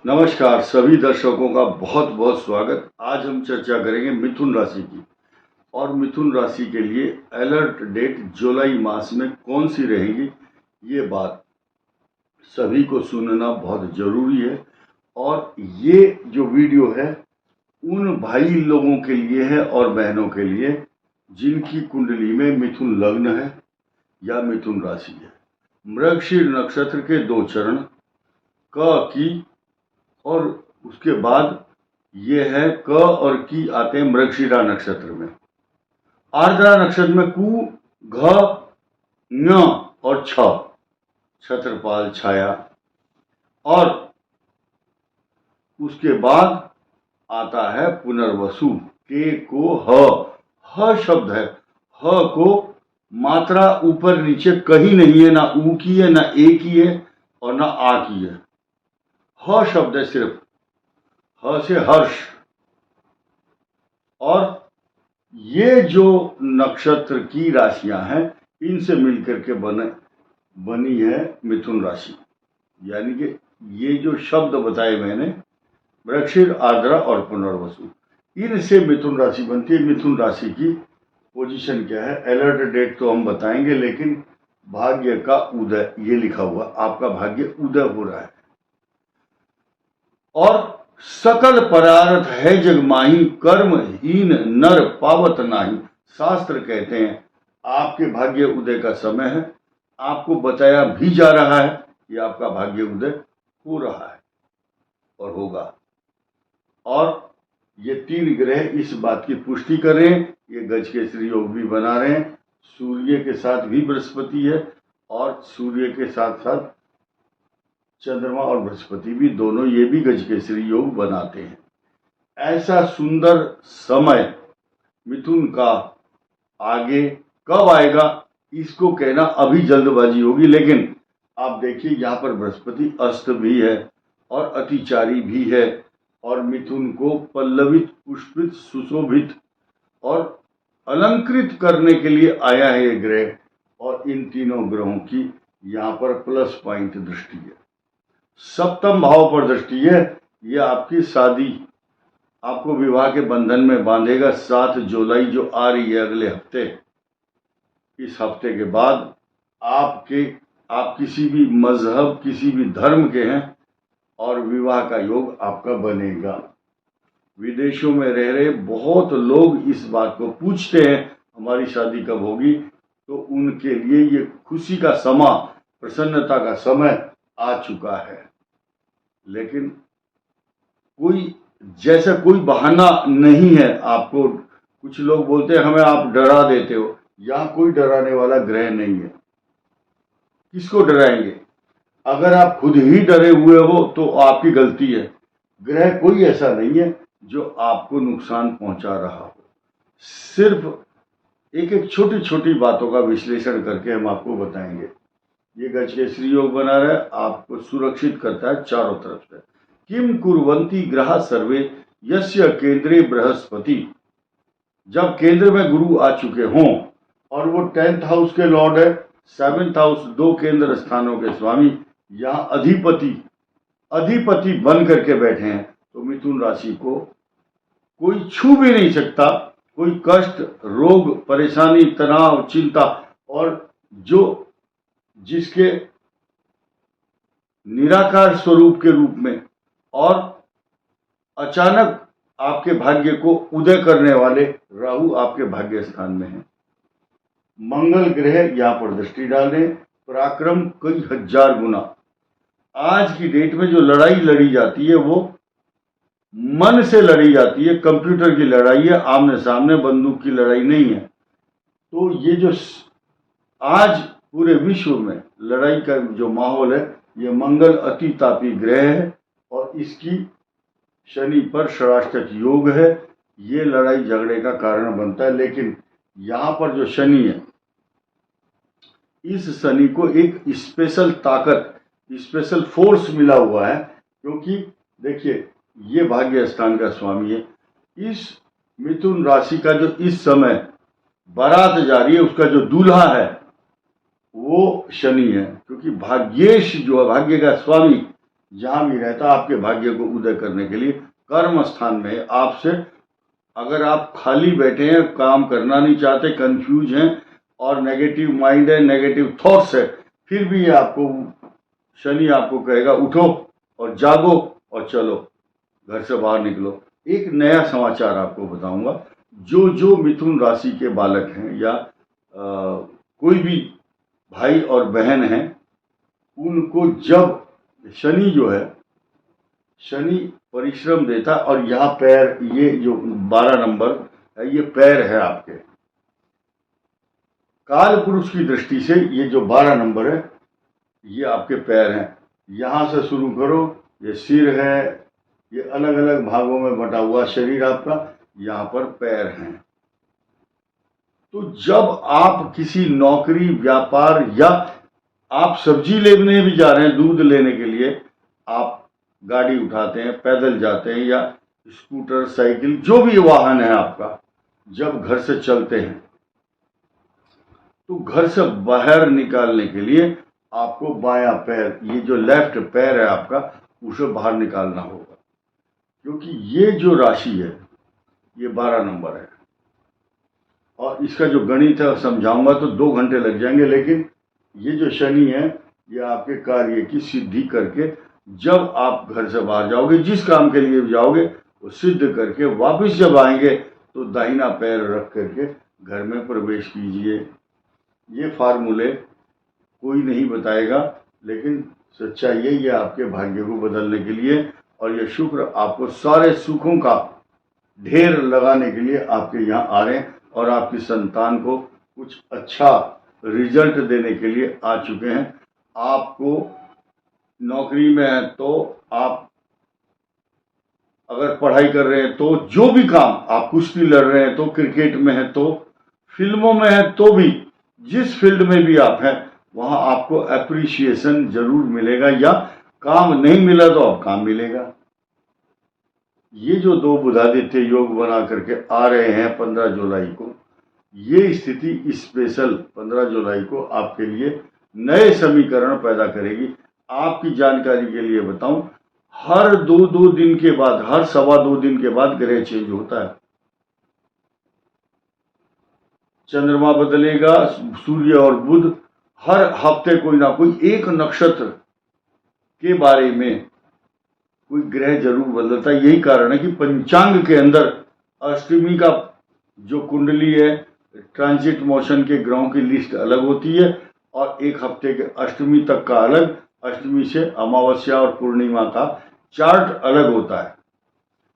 नमस्कार सभी दर्शकों का बहुत बहुत स्वागत। आज हम चर्चा करेंगे मिथुन राशि की और मिथुन राशि के लिए अलर्ट डेट जुलाई मास में कौन सी रहेगी, ये बात सभी को सुनना बहुत जरूरी है। और ये जो वीडियो है उन भाई लोगों के लिए है और बहनों के लिए जिनकी कुंडली में मिथुन लग्न है या मिथुन राशि है। मृगशीर नक्षत्र के 2 चरण क की और उसके बाद ये है क और की आते हैं मृगशिरा नक्षत्र में। आर्द्रा नक्षत्र में कु, घ, ङ और छ, छत्रपाल छाया। और उसके बाद आता है पुनर्वसु, के को ह शब्द है। ह को मात्रा ऊपर नीचे कहीं नहीं है, ना ऊ की है, ना ए की है और ना आ की है। ह शब्द है सिर्फ, ह से हर्ष। और ये जो नक्षत्र की राशियां हैं इनसे मिलकर के बनी है मिथुन राशि। यानी कि ये जो शब्द बताए मैंने, मृगशीर, आर्द्रा और पुनर्वसु, इनसे मिथुन राशि बनती है। मिथुन राशि की पोजीशन क्या है, अलर्ट डेट तो हम बताएंगे, लेकिन भाग्य का उदय ये लिखा हुआ, आपका भाग्य उदय हो रहा है। और सकल परारथ है जग माही, कर्महीन नर पावत नाही। शास्त्र कहते हैं आपके भाग्य उदय का समय है। आपको बताया भी जा रहा है कि आपका भाग्य उदय हो रहा है और होगा। और ये 3 ग्रह इस बात की पुष्टि करें। ये गज केसरी योग भी बना रहे हैं। सूर्य के साथ भी बृहस्पति है और सूर्य के साथ साथ चंद्रमा और बृहस्पति भी, दोनों ये भी गज केसरी योग बनाते हैं। ऐसा सुंदर समय मिथुन का आगे कब आएगा इसको कहना अभी जल्दबाजी होगी। लेकिन आप देखिए यहाँ पर बृहस्पति अस्त भी है और अतिचारी भी है और मिथुन को पल्लवित, पुष्पित, सुशोभित और अलंकृत करने के लिए आया है ये ग्रह। और इन तीनों ग्रहों की यहाँ पर प्लस पॉइंट दृष्टि है, सप्तम भाव पर दृष्टि है। यह आपकी शादी, आपको विवाह के बंधन में बांधेगा। 7 जुलाई जो आ रही है अगले हफ्ते, इस हफ्ते के बाद आप किसी भी मजहब, किसी भी धर्म के हैं और विवाह का योग आपका बनेगा। विदेशों में रह रहे बहुत लोग इस बात को पूछते हैं हमारी शादी कब होगी, तो उनके लिए ये खुशी का समय, प्रसन्नता का समय आ चुका है। लेकिन कोई बहाना नहीं है आपको। कुछ लोग बोलते हैं हमें आप डरा देते हो, यहां कोई डराने वाला ग्रह नहीं है। किसको डराएंगे? अगर आप खुद ही डरे हुए हो तो आपकी गलती है। ग्रह कोई ऐसा नहीं है जो आपको नुकसान पहुंचा रहा हो। सिर्फ एक एक छोटी छोटी बातों का विश्लेषण करके हम आपको बताएंगे। ये गज केसरी योग बना रहा है, आपको सुरक्षित करता है चारों तरफ से। किम कुर्वन्ति ग्रह सर्वे यस्य केंद्रे बृहस्पति। जब केंद्र में गुरु आ चुके हों और वो 10th हाउस के लॉर्ड है, 7th हाउस, 2 केंद्र स्थानों के स्वामी, यहाँ अधिपति बन करके बैठे हैं, तो मिथुन राशि को कोई छू भी नहीं सकता। कोई कष्ट, रोग, परेशानी, तनाव, चिंता और जिसके निराकार स्वरूप के रूप में और अचानक आपके भाग्य को उदय करने वाले राहु आपके भाग्य स्थान में है। मंगल ग्रह यहाँ पर दृष्टि डालें, पराक्रम कई हजार गुना। आज की डेट में जो लड़ाई लड़ी जाती है वो मन से लड़ी जाती है, कंप्यूटर की लड़ाई है, आमने सामने बंदूक की लड़ाई नहीं है। तो ये जो आज पूरे विश्व में लड़ाई का जो माहौल है, ये मंगल अति तापी ग्रह है और इसकी शनि पर षडाष्टक योग है। ये लड़ाई झगड़े का कारण बनता है। लेकिन यहाँ पर जो शनि है, इस शनि को एक स्पेशल ताकत, स्पेशल फोर्स मिला हुआ है। क्योंकि देखिए ये भाग्य स्थान का स्वामी है। इस मिथुन राशि का जो इस समय बारात जा रही है, उसका जो दूल्हा है वो शनि है। क्योंकि भाग्येश जो है, भाग्य का स्वामी, जहां भी रहता आपके भाग्य को उदय करने के लिए कर्म स्थान में आपसे, अगर आप खाली बैठे हैं, काम करना नहीं चाहते, कंफ्यूज हैं और नेगेटिव माइंड है, नेगेटिव थॉट्स है, फिर भी ये आपको शनि आपको कहेगा उठो और जागो और चलो, घर से बाहर निकलो। एक नया समाचार आपको बताऊंगा, जो मिथुन राशि के बालक हैं या कोई भी भाई और बहन हैं, उनको जब शनि जो है, शनि परिश्रम देता, और यहाँ पैर, ये जो 12 नंबर है, ये पैर है आपके, काल पुरुष की दृष्टि से ये जो 12 नंबर है ये आपके पैर हैं। यहां से शुरू करो, ये सिर है, ये अलग अलग भागों में बटा हुआ शरीर आपका, यहाँ पर पैर हैं। तो जब आप किसी नौकरी, व्यापार, या आप सब्जी लेने भी जा रहे हैं, दूध लेने के लिए आप गाड़ी उठाते हैं, पैदल जाते हैं, या स्कूटर, साइकिल, जो भी वाहन है आपका, जब घर से चलते हैं तो घर से बाहर निकालने के लिए आपको बायां पैर, ये जो लेफ्ट पैर है आपका, उसे बाहर निकालना होगा, क्योंकि ये जो राशि है ये 12 नंबर है। और इसका जो गणित है समझाऊंगा तो 2 घंटे लग जाएंगे, लेकिन ये जो शनि है ये आपके कार्य की सिद्धि करके, जब आप घर से बाहर जाओगे, जिस काम के लिए जाओगे वो सिद्ध करके वापस जब आएंगे तो दाहिना पैर रख करके घर में प्रवेश कीजिए। ये फार्मूले कोई नहीं बताएगा, लेकिन सच्चाई ये आपके भाग्य को बदलने के लिए, और ये शुक्र आपको सारे सुखों का ढेर लगाने के लिए आपके यहाँ आ रहे हैं, और आपकी संतान को कुछ अच्छा रिजल्ट देने के लिए आ चुके हैं। आपको नौकरी में है तो आप, अगर पढ़ाई कर रहे हैं तो, जो भी काम, आप कुश्ती लड़ रहे हैं तो, क्रिकेट में है तो, फिल्मों में है तो भी, जिस फील्ड में भी आप हैं वहां आपको एप्रिसिएशन जरूर मिलेगा, या काम नहीं मिला तो अब काम मिलेगा। ये जो 2 बुधादित्य योग बना करके आ रहे हैं 15 जुलाई को, ये स्थिति स्पेशल 15 जुलाई को आपके लिए नए समीकरण पैदा करेगी। आपकी जानकारी के लिए बताऊं, हर 2 दिन के बाद, हर 2.25 दिन के बाद ग्रह चेंज होता है। चंद्रमा बदलेगा, सूर्य और बुध, हर हफ्ते कोई ना कोई एक नक्षत्र के बारे में कोई ग्रह जरूर बदलता है। यही कारण है कि पंचांग के अंदर अष्टमी का जो कुंडली है, ट्रांजिट मोशन के ग्रहों की लिस्ट अलग होती है, और एक हफ्ते के अष्टमी तक का अलग, अष्टमी से अमावस्या और पूर्णिमा का चार्ट अलग होता है।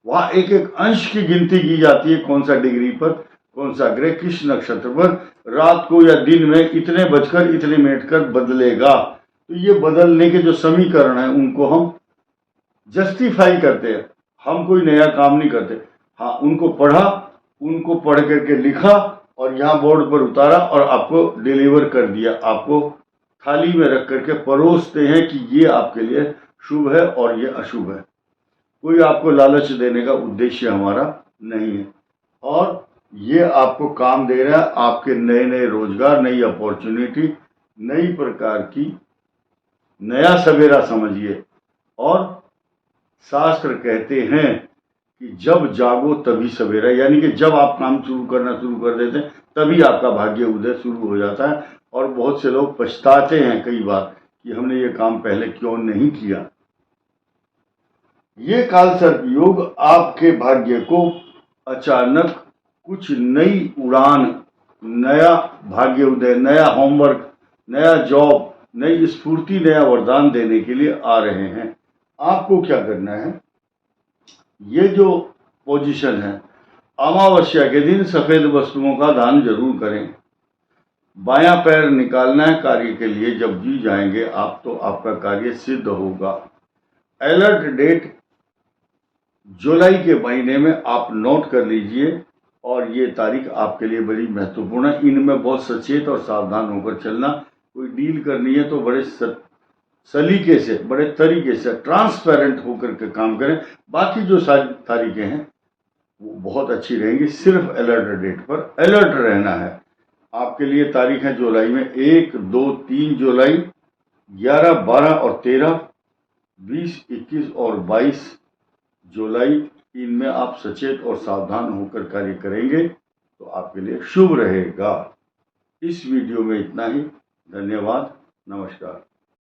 वहां एक एक अंश की गिनती की जाती है, कौन सा डिग्री पर, कौन सा ग्रह किस नक्षत्र पर रात को या दिन में इतने बजकर इतने मिनट कर बदलेगा। तो ये बदलने के जो समीकरण हैं उनको हम जस्टिफाई करते हैं, हम कोई नया काम नहीं करते। हाँ, उनको पढ़ा, उनको पढ़ करके लिखा और यहाँ बोर्ड पर उतारा और आपको डिलीवर कर दिया, आपको थाली में रख करके परोसते हैं कि ये आपके लिए शुभ है और ये अशुभ है। कोई आपको लालच देने का उद्देश्य हमारा नहीं है, और ये आपको काम दे रहा है, आपके नए नए रोजगार, नई अपॉर्चुनिटी, नई प्रकार की, नया सवेरा समझिए। और शास्त्र कहते हैं कि जब जागो तभी सवेरा, यानी कि जब आप काम शुरू कर देते हैं तभी आपका भाग्य उदय शुरू हो जाता है। और बहुत से लोग पछताते हैं कई बार कि हमने ये काम पहले क्यों नहीं किया। ये कालसर्प योग आपके भाग्य को अचानक कुछ नई उड़ान, नया भाग्य उदय, नया होमवर्क, नया जॉब, नई स्फूर्ति, नया वरदान देने के लिए आ रहे हैं। आपको क्या करना है, ये जो पोजीशन है, अमावस्या के दिन सफेद वस्तुओं का दान जरूर करें। बायां पैर निकालना है कार्य के लिए, जब जी जाएंगे आप तो आपका कार्य सिद्ध होगा। अलर्ट डेट जुलाई के महीने में आप नोट कर लीजिए, और ये तारीख आपके लिए बड़ी महत्वपूर्ण है। इनमें बहुत सचेत और सावधान होकर चलना। कोई डील करनी है तो बड़े सलीके से, बड़े तरीके से, ट्रांसपेरेंट होकर के काम करें। बाकी जो सारी तारीखें हैं वो बहुत अच्छी रहेंगी, सिर्फ अलर्ट डेट पर अलर्ट रहना है। आपके लिए तारीख है जुलाई में 1, 2, 3 जुलाई, 11, 12 और 13, 20, 21 और 22 जुलाई, इनमें आप सचेत और सावधान होकर कार्य करेंगे तो आपके लिए शुभ रहेगा। इस वीडियो में इतना ही। धन्यवाद। नमस्कार।